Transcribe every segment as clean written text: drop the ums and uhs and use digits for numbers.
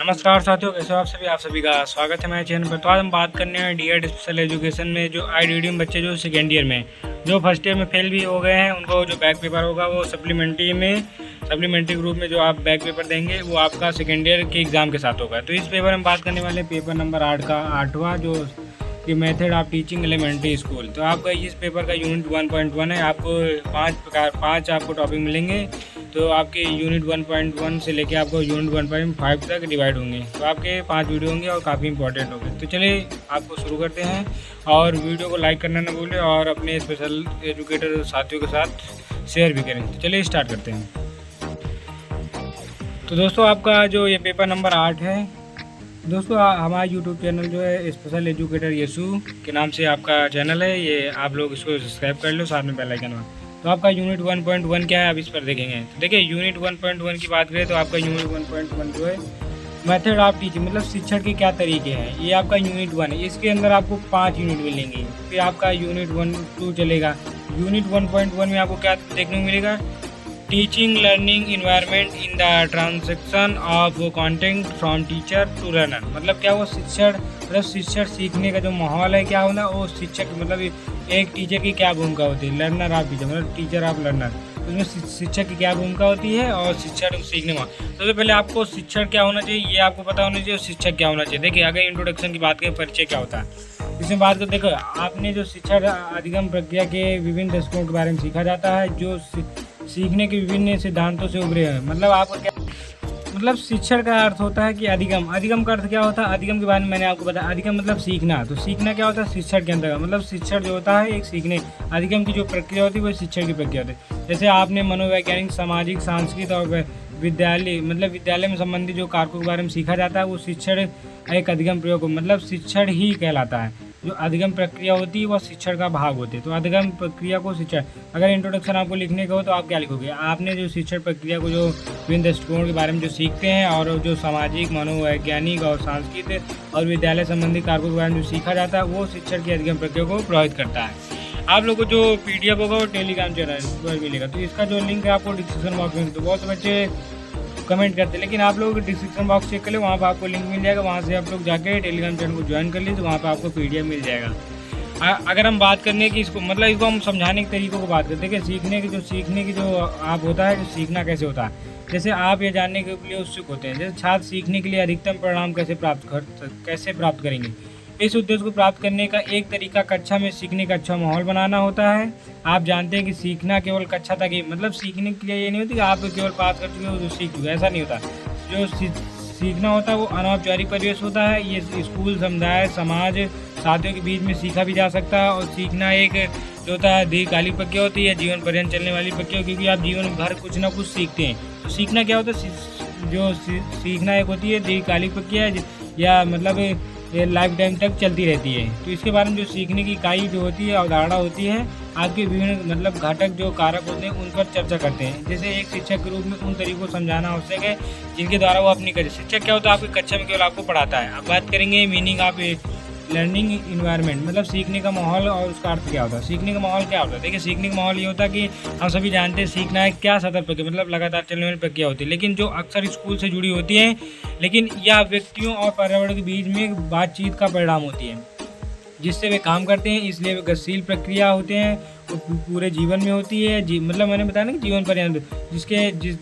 नमस्कार साथियों, कैसे हो आप सभी का स्वागत है मेरे चैनल पर। तो आज हम बात करने हैं डी.एड स्पेशल एजुकेशन में जो आई में बच्चे जो सेकेंड ईयर में, जो फर्स्ट ईयर में फेल भी हो गए हैं, उनको जो बैक पेपर होगा वो सप्लीमेंट्री ग्रुप में जो आप बैक पेपर देंगे वो आपका सेकेंड ईयर के एग्ज़ाम के साथ होगा। तो इस पेपर में बात करने वाले पेपर नंबर 8 का 8वां जो कि method of teaching elementary school. तो आपका इस पेपर का यूनिट 1.1 है। आपको पाँच आपको टॉपिक मिलेंगे। तो आपके यूनिट 1.1 से लेके आपको यूनिट 1.5 तक डिवाइड होंगे। तो आपके 5 वीडियो होंगे और काफ़ी इंपॉर्टेंट होंगे। तो चलिए आपको शुरू करते हैं और वीडियो को लाइक करना ना भूलें और अपने स्पेशल एजुकेटर साथियों के साथ शेयर भी करें। तो चलिए स्टार्ट करते हैं। तो दोस्तों आपका जो ये पेपर नंबर 8 है, दोस्तों हमारा यूट्यूब चैनल जो है स्पेशल एजुकेटर यशु के नाम से आपका चैनल है। ये आप लोग इसको सब्सक्राइब कर लो, साथ में बेल आइकन में। तो आपका यूनिट 1.1 क्या है आप इस पर देखेंगे। तो देखिए यूनिट 1.1 की बात करें तो आपका यूनिट 1.1 जो है मेथड ऑफ टीचिंग मतलब शिक्षण के क्या तरीके हैं, ये आपका यूनिट 1 है। इसके अंदर आपको 5 यूनिट मिलेंगे। फिर आपका यूनिट 1-2 चलेगा। यूनिट 1.1 में आपको क्या देखने को मिलेगा, teaching learning environment in the transaction of content from teacher to learner. मतलब क्या वो शिक्षण सीखने का जो माहौल है क्या होना, वो शिक्षक मतलब एक टीचर की क्या भूमिका होती है, लर्नर ऑफ टीचर मतलब टीचर ऑफ लर्नर, उसमें शिक्षक की क्या भूमिका होती है और शिक्षण सीखने में। सबसे पहले आपको शिक्षण क्या होना चाहिए ये आपको पता होना चाहिए और शिक्षक क्या होना चाहिए। देखिए अगर इंट्रोडक्शन की बात करें, परिचय क्या होता है इसमें बात करें। देखो आपने जो शिक्षण अधिगम प्रक्रिया के विभिन्न दशकों के बारे में सीखा जाता है जो सीखने के विभिन्न सिद्धांतों से उभरे हैं। मतलब आपको क्या मतलब शिक्षण का अर्थ होता है कि अधिगम का अर्थ क्या होता है, अधिगम के बारे में मैंने आपको बताया। अधिगम मतलब सीखना, तो सीखना क्या होता है शिक्षण के अंदर मतलब शिक्षण जो होता है एक सीखने, अधिगम की जो प्रक्रिया होती है वो शिक्षण की प्रक्रिया होती है। जैसे आपने मनोवैज्ञानिक, सामाजिक, सांस्कृतिक और विद्यालय में संबंधित जो कारकों के बारे में सीखा जाता है वो शिक्षण एक अधिगम प्रयोग मतलब शिक्षण ही कहलाता है। जो अधिगम प्रक्रिया होती है वह शिक्षण का भाग होती है। तो अधिगम प्रक्रिया को शिक्षण, अगर इंट्रोडक्शन आपको लिखने का हो तो आप क्या लिखोगे, आपने जो शिक्षण प्रक्रिया को जो विभिन्न दृष्टिकोण के बारे में जो सीखते हैं और जो सामाजिक, मनोवैज्ञानिक और सांस्कृतिक और विद्यालय संबंधी कारकों के बारे में जो सीखा जाता है वो शिक्षण की अधिगम प्रक्रिया को प्रभावित करता है। आप लोगों को जो PDF होगा वो टेलीग्राम चैनल पर मिलेगा। तो इसका जो लिंक है आपको डिस्क्रिप्शन बॉक्स में, तो बहुत से बच्चे कमेंट करते हैं लेकिन आप लोग डिस्क्रिप्शन बॉक्स चेक कर ले, वहाँ पर आपको लिंक मिल जाएगा। वहाँ से आप लोग जाके टेलीग्राम चैनल को ज्वाइन कर लीजिए, तो वहाँ पर आपको PDF मिल जाएगा। अगर हम बात करने की इसको मतलब इसको हम समझाने के तरीकों को बात करते हैं कि सीखने की जो आप होता है, जो सीखना कैसे होता है। जैसे आप ये जानने के लिए उत्सुक होते हैं, जैसे छात्र सीखने के लिए अधिकतम परिणाम कैसे प्राप्त करेंगे। इस उद्देश्य को प्राप्त करने का एक तरीका कक्षा में सीखने का अच्छा माहौल बनाना होता है। आप जानते हैं कि सीखना केवल कक्षा तक ही मतलब सीखने के लिए ये नहीं होती कि आप केवल पास कर चुके हो जो सीख चुके, ऐसा नहीं होता। जो सीखना होता है वो अनौपचारिक परिवेश होता है। ये स्कूल, समुदाय, समाज, साथियों के बीच में सीखा भी जा सकता है। और सीखना एक जो होता है दीर्घकालिक प्रक्रिया होती है, जीवन पर्यंत चलने वाली प्रक्रिया, क्योंकि आप जीवन भर कुछ ना कुछ सीखते हैं। तो सीखना क्या होता है, जो सीखना एक होती है दीर्घकालिक प्रक्रिया या मतलब ये लाइफ टाइम तक चलती रहती है। तो इसके बारे में जो सीखने की इकाई जो होती है, अवधारणा होती है, आपके विभिन्न मतलब घटक जो कारक होते हैं उन पर चर्चा करते हैं। जैसे एक शिक्षक के रूप में उन तरीकों को समझाना आवश्यक है जिनके द्वारा वो अपनी कक्षा, शिक्षक क्या होता है आपकी कक्षा में केवल आपको पढ़ाता है। अब बात करेंगे मीनिंग ऑफ लर्निंग इन्वायरमेंट मतलब सीखने का माहौल और उसका अर्थ क्या होता है। सीखने का माहौल क्या होता है, देखिए सीखने का माहौल ये होता है कि हम सभी जानते हैं सीखना है क्या सतत प्रक्रिया मतलब लगातार चलने वाली प्रक्रिया होती है, लेकिन जो अक्सर स्कूल से जुड़ी होती है, लेकिन यह व्यक्तियों और पर्यावरण के बीच में बातचीत का परिणाम होती है जिससे वे काम करते हैं। इसलिए वे गतिशील प्रक्रिया होते हैं, वो पूरे जीवन में होती है। मतलब मैंने बताया ना कि जीवन पर्यंत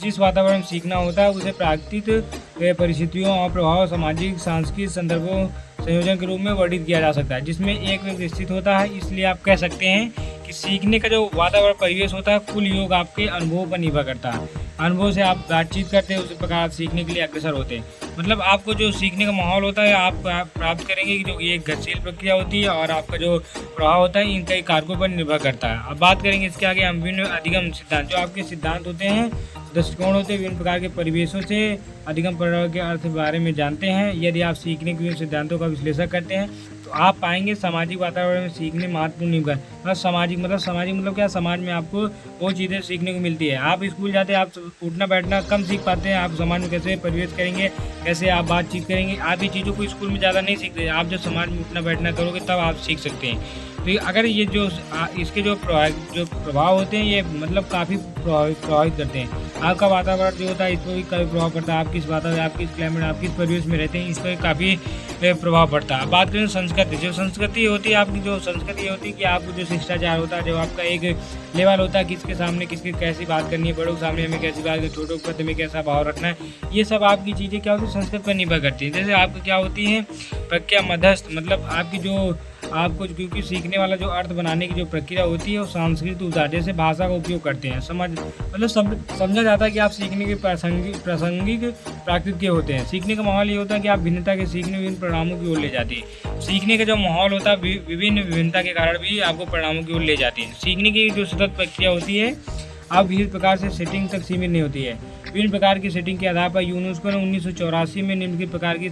जिस वातावरण में सीखना होता है उसे प्राकृतिक परिस्थितियों और प्रभाव, सामाजिक, सांस्कृतिक संदर्भों संयोजन के रूप में वर्णित किया जा सकता है जिसमें एक व्यक्ति स्थित होता है। इसलिए आप कह सकते हैं कि सीखने का जो वातावरण परिवेश होता है कुल योग आपके अनुभव पर निर्भर करता है। अनुभव से आप बातचीत करते हैं, उसी प्रकार सीखने के लिए अग्रसर होते हैं। मतलब आपको जो सीखने का माहौल होता है आप प्राप्त करेंगे कि जो ये एक गतिशील प्रक्रिया होती है और आपका जो प्रभाव होता है इन कई कारकों पर निर्भर करता है। अब बात करेंगे इसके आगे हम विभिन्न अधिगम सिद्धांत, जो आपके सिद्धांत होते हैं, दृष्टिकोण होते हैं, विभिन्न प्रकार के परिवेशों से अधिगम प्रभाव के अर्थ के बारे में जानते हैं। यदि आप सीखने के विभिन्न सिद्धांतों का विश्लेषण करते हैं तो आप पाएंगे सामाजिक वातावरण में सीखने महत्वपूर्ण निभा मतलब सामाजिक मतलब क्या, समाज में आपको वो चीज़ें सीखने को मिलती है। आप स्कूल जाते हैं, आप उठना बैठना कम सीख पाते हैं, आप समाज में कैसे परिवेश करेंगे, कैसे आप बातचीत करेंगे, आप ये चीज़ों को स्कूल में ज़्यादा नहीं सीखते। आप जब समाज में उठना बैठना करोगे तब आप सीख सकते हैं। तो अगर ये जो इसके जो प्रभाव होते हैं ये मतलब काफ़ी प्रभावित करते हैं। आपका वातावरण जो होता है इस पर भी काफ़ी प्रभाव पड़ता है। आप किस वातावरण, आप किस क्लाइमेट, आप किस परिवेश में रहते हैं, इस पर काफ़ी प्रभाव पड़ता है। बात करें संस्कृति, जो संस्कृति होती है आपकी, जो संस्कृति होती है कि आपको जो शिष्टाचार होता है, जो आपका एक लेवल होता है, किसके सामने किसकी कैसी बात करनी है, बड़ों के सामने हमें कैसी बात करनी, छोटों के प्रति में कैसा भाव रखना है, ये सब आपकी चीज़ें क्या होती है संस्कृत पर निर्भर करती है। जैसे आपको क्या होती है प्रज्ञा मध्यस्थ, मतलब आपकी जो आपको क्योंकि सीखने वाला जो अर्थ बनाने की जो प्रक्रिया होती है वो सांस्कृतिक उदाहरण जैसे भाषा का उपयोग करते हैं। मतलब समझा जाता है कि आप सीखने के प्रासंगिक प्राकृतिक होते हैं। सीखने का माहौल ये होता है कि आप भिन्नता के सीखने विभिन्न परिणामों की ओर ले जाती है। सीखने का जो माहौल होता है विभिन्नता के कारण भी आपको परिणामों की ओर ले जाती है। सीखने की जो सतत प्रक्रिया होती है आप विभिन्न प्रकार से सेटिंग तक सीमित नहीं होती है। विभिन्न प्रकार की सेटिंग के आधार पर यूनेस्को ने 1984 में निम्नलिखित प्रकार की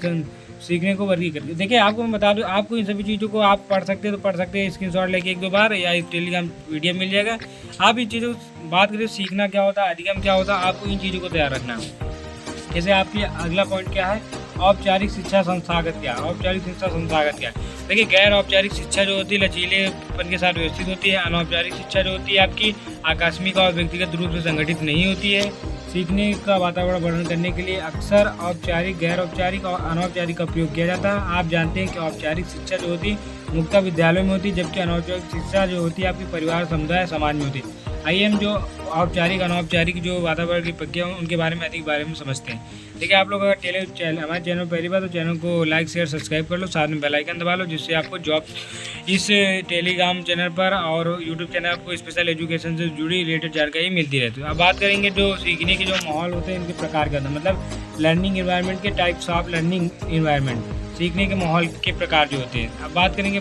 सीखने को वर्गीकृत किया। देखिए आपको मैं बता दूं, आपको इन सभी चीज़ों को आप पढ़ सकते हैं तो पढ़ सकते हैं, स्क्रीनशॉट लेके एक दो बार या टेलीग्राम वीडियो मिल जाएगा। आप इन चीज़ों बात करें सीखना क्या होता है, अधिगम क्या होता है, आपको इन चीज़ों को तैयार रखना है। जैसे आपकी अगला पॉइंट क्या है, औपचारिक शिक्षा संस्थागत क्या है। औपचारिक शिक्षा संस्थागत क्या है, देखिए गैर औपचारिक शिक्षा जो होती है लचीलेपन के साथ व्यवस्थित होती है। अनौपचारिक शिक्षा जो होती है आपकी आकस्मिक और व्यक्तिगत रूप से संगठित नहीं होती है। सीखने का वातावरण वर्णन करने के लिए अक्सर औपचारिक, गैर औपचारिक और अनौपचारिक का प्रयोग किया जाता है। आप जानते हैं कि औपचारिक शिक्षा जो होती है मुख्यतः विद्यालयों में होती है, जबकि अनौपचारिक शिक्षा जो होती है आपकी परिवार, समुदाय, समाज में होती है। आइए हम जो औपचारिक अनौपचारिक जो वातावरण की प्रक्रिया उनके बारे में अधिक बारे में समझते हैं। देखिए आप लोग अगर हमारे चैनल पहली बार तो चैनल को लाइक शेयर सब्सक्राइब कर लो, साथ में बेल आइकन दबा लो, जिससे आपको जॉब इस टेलीग्राम चैनल पर और यूट्यूब चैनल आपको स्पेशल एजुकेशन से जुड़ी रिलेटेड जानकारी मिलती रहती है। अब बात करेंगे जो सीखने के जो माहौल होते हैं इनके प्रकार का, मतलब लर्निंग इन्वायरमेंट के टाइप्स ऑफ लर्निंग इन्वायरमेंट, सीखने के माहौल के प्रकार जो होते हैं। अब बात करेंगे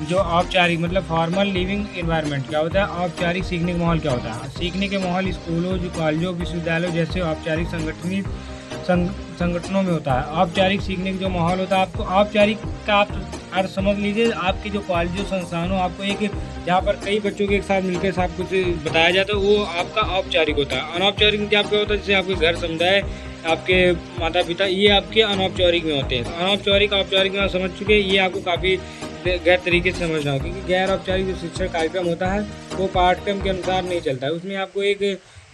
जो औपचारिक मतलब फॉर्मल लिविंग इन्वायरमेंट क्या होता है, औपचारिक सीखने का माहौल क्या होता है। सीखने के माहौल स्कूलों, जो कॉलेजों, विश्वविद्यालयों जैसे औपचारिक संगठनों में होता है। औपचारिक सीखने का जो माहौल होता है, आपको औपचारिक का आप अर्थ समझ लीजिए, आपके जो कॉलेजों, संस्थानों, आपको एक जहाँ पर कई बच्चों के एक साथ मिलकर सब कुछ बताया जाता है, वो आपका औपचारिक होता है। अनौपचारिक में क्या आपका होता है, जैसे आपके घर, समुदाय, आपके माता पिता, ये आपके अनौपचारिक में होते हैं। अनौपचारिक औपचारिक में आप समझ चुके हैं, ये आपको काफ़ी गैर तरीके से समझना हो, क्योंकि गैर औपचारिक जो शिक्षण कार्यक्रम होता है वो पाठ्यक्रम के अनुसार नहीं चलता है। उसमें आपको एक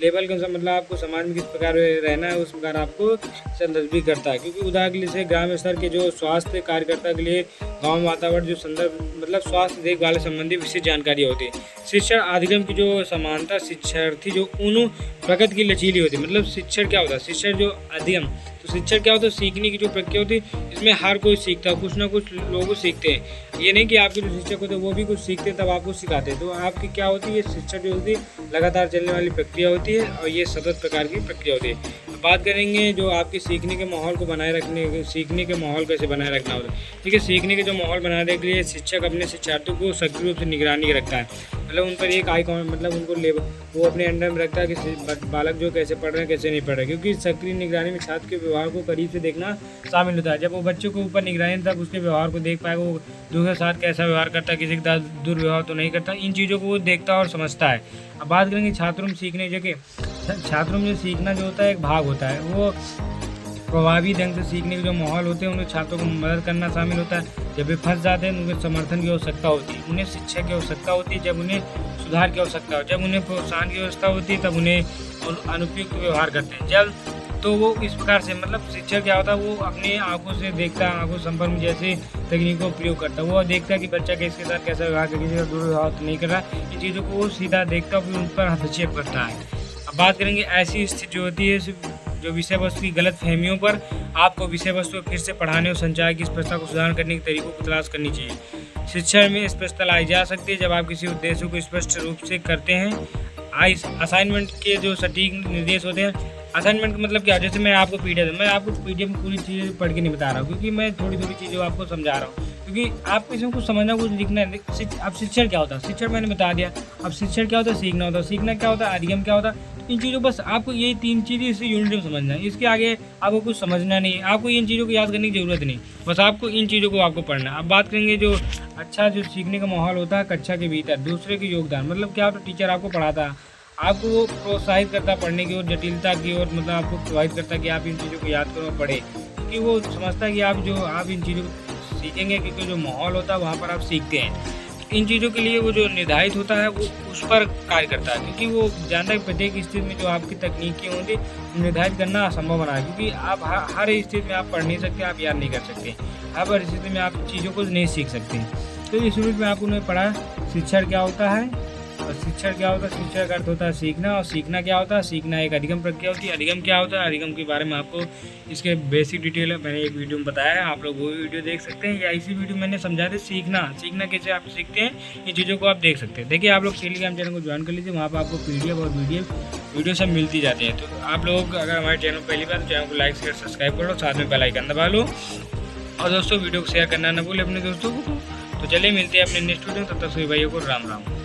लेवल के अनुसार मतलब आपको समाज में किस प्रकार रहना है उस प्रकार आपको संदर्भित करता है। क्योंकि उदाहरण के लिए जैसे ग्राम स्तर के जो स्वास्थ्य कार्यकर्ता के लिए गांव वातावरण जो संदर्भ मतलब स्वास्थ्य देखभाल संबंधी विशेष जानकारी होती है। शिक्षण अधिगम की जो समानता, शिक्षार्थी जो उन प्रगति की लचीली होती है। मतलब शिक्षण क्या होता है, शिक्षण जो अधिगम, तो शिक्षण क्या होता है, सीखने की जो प्रक्रिया होती है इसमें हर कोई सीखता है, कुछ ना कुछ लोग सीखते हैं। ये नहीं कि आपके जो शिक्षक होते हैं वो भी कुछ सीखते हैं तब आपको सिखाते हैं। तो आपकी क्या होती है, ये शिक्षण जो होती है लगातार चलने वाली प्रक्रिया होती है और ये सतत प्रकार की प्रक्रिया होती है। बात करेंगे जो आपके सीखने के माहौल को बनाए रखने, सीखने के माहौल कैसे बनाए रखना होता है। ठीक है, सीखने के जो माहौल बनाने के लिए शिक्षक अपने शिक्षार्थियों को सक्रिय रूप से निगरानी रखता है। मतलब उन पर एक आइकॉन मतलब उनको वो अपने अंडर में रखता है कि बालक जो कैसे पढ़ रहे हैं कैसे नहीं पढ़ रहे, क्योंकि सक्रिय निगरानी में छात्र के व्यवहार को करीब से देखना शामिल होता है। जब वो बच्चों के ऊपर निगरानी तब उसके व्यवहार को देख पाएगा, वो दूसरे के साथ कैसा व्यवहार करता है, किसी के साथ दुर्व्यवहार तो नहीं करता, इन चीज़ों को वो देखता और समझता है। अब बात करेंगे छात्रों में सीखने जगह, छात्रों में सीखना जो होता है एक भाग होता है, वो प्रभावी ढंग से सीखने के जो माहौल होते हैं उन्हें छात्रों को मदद करना शामिल होता है। जब वे फंस जाते हैं उन्हें समर्थन की आवश्यकता होती है, उन्हें शिक्षा की आवश्यकता होती है, जब उन्हें सुधार की आवश्यकता हो, जब उन्हें प्रोत्साहन की व्यवस्था होती है तब उन्हें अनुपयुक्त व्यवहार करते हैं। जब तो वो इस प्रकार से मतलब शिक्षक क्या होता है, वो अपने आंखों से देखता है, आंखों संपर्क में जैसे तकनीकों का प्रयोग करता है, वो देखता है कि बच्चा किसके साथ कैसा व्यवहार कर, किसी का दुर्व्यवहार तो नहीं कर रहा, इन चीज़ों को वो सीधा देखता है, फिर उन पर हस्तक्षेप करता है। अब बात करेंगे ऐसी स्थिति जो होती है जो विषय वस्तु की गलत फहमियों पर आपको विषय वस्तु को फिर से पढ़ाने और संचार की स्पष्टता को सुधार करने के तरीकों की तलाश करनी चाहिए। शिक्षा में स्पष्टता लाई जा सकती है जब आप किसी उद्देश्य को स्पष्ट रूप से करते हैं। असाइनमेंट के जो सटीक निर्देश होते हैं, असाइनमेंट का मतलब क्या है, जैसे मैं आपको पीडीएफ में पूरी चीज़ें पढ़ के नहीं बता रहा हूँ, क्योंकि मैं थोड़ी थोड़ी चीज़ें आपको समझा रहा हूँ, क्योंकि आपको इसमें कुछ समझना कुछ लिखना है। अब शिक्षण क्या होता है, शिक्षण मैंने बता दिया। अब शिक्षण क्या होता है, सीखना होता है, सीखना क्या होता है, अधिगम क्या होता है। इन चीज़ों बस आपको ये तीन चीज़ें इस यूनिट में समझना है, इसके आगे आपको कुछ समझना नहीं है, आपको इन चीज़ों को याद करने की ज़रूरत नहीं, बस आपको इन चीज़ों को आपको पढ़ना है। अब बात करेंगे जो अच्छा जो सीखने का माहौल होता है कक्षा के भीतर दूसरे के योगदान, मतलब क्या होता है, टीचर आपको पढ़ाता है, आपको वो प्रोत्साहित करता है पढ़ने की ओर, जटिलता की ओर, मतलब आपको प्रोत्साहित करता है कि आप इन चीज़ों को याद करो, पढ़े, क्योंकि वो समझता है कि आप इन चीज़ों को सीखेंगे, क्योंकि जो माहौल होता है वहाँ पर आप सीखते हैं। इन चीज़ों के लिए वो जो निर्धारित होता है वो उस पर कार्य करता है, क्योंकि वो जानता है कि प्रत्येक स्थिति में जो आपकी तकनीकी होंगी निर्धारित करना असंभव बना है, क्योंकि आप हर स्थिति में आप पढ़ नहीं सकते, आप याद नहीं कर सकते, हर स्थिति में आप चीज़ों को नहीं सीख सकते। तो इस यूनिट में आपने पढ़ा शिक्षण क्या होता है, और शिक्षण क्या होता है, शिक्षण का अर्थ होता है सीखना, और सीखना क्या होता है, सीखना एक अधिगम प्रक्रिया होती है। अधिगम क्या होता है, अधिगम के बारे में आपको इसके बेसिक डिटेल मैंने एक वीडियो में बताया है, आप लोग वो वीडियो देख सकते हैं, या इसी वीडियो में मैंने समझा दे सीखना कैसे आप सीखते हैं, इन चीज़ों को आप देख सकते हैं। देखिए आप लोग टेलीग्राम चैनल को ज्वाइन कर लीजिए, वहाँ पर आपको PDF और वीडियो सब मिलती जाती है। तो आप लोग अगर हमारे चैनल पहली बार, तो चैनल को लाइक शेयर सब्सक्राइब कर लो, साथ में बेल आइकन दबा लो, और दोस्तों वीडियो को शेयर करना ना भूलें अपने दोस्तों को। तो चलिए मिलते हैं अपने नेक्स्ट वीडियो में, तब तक सभी भाइयों को राम राम।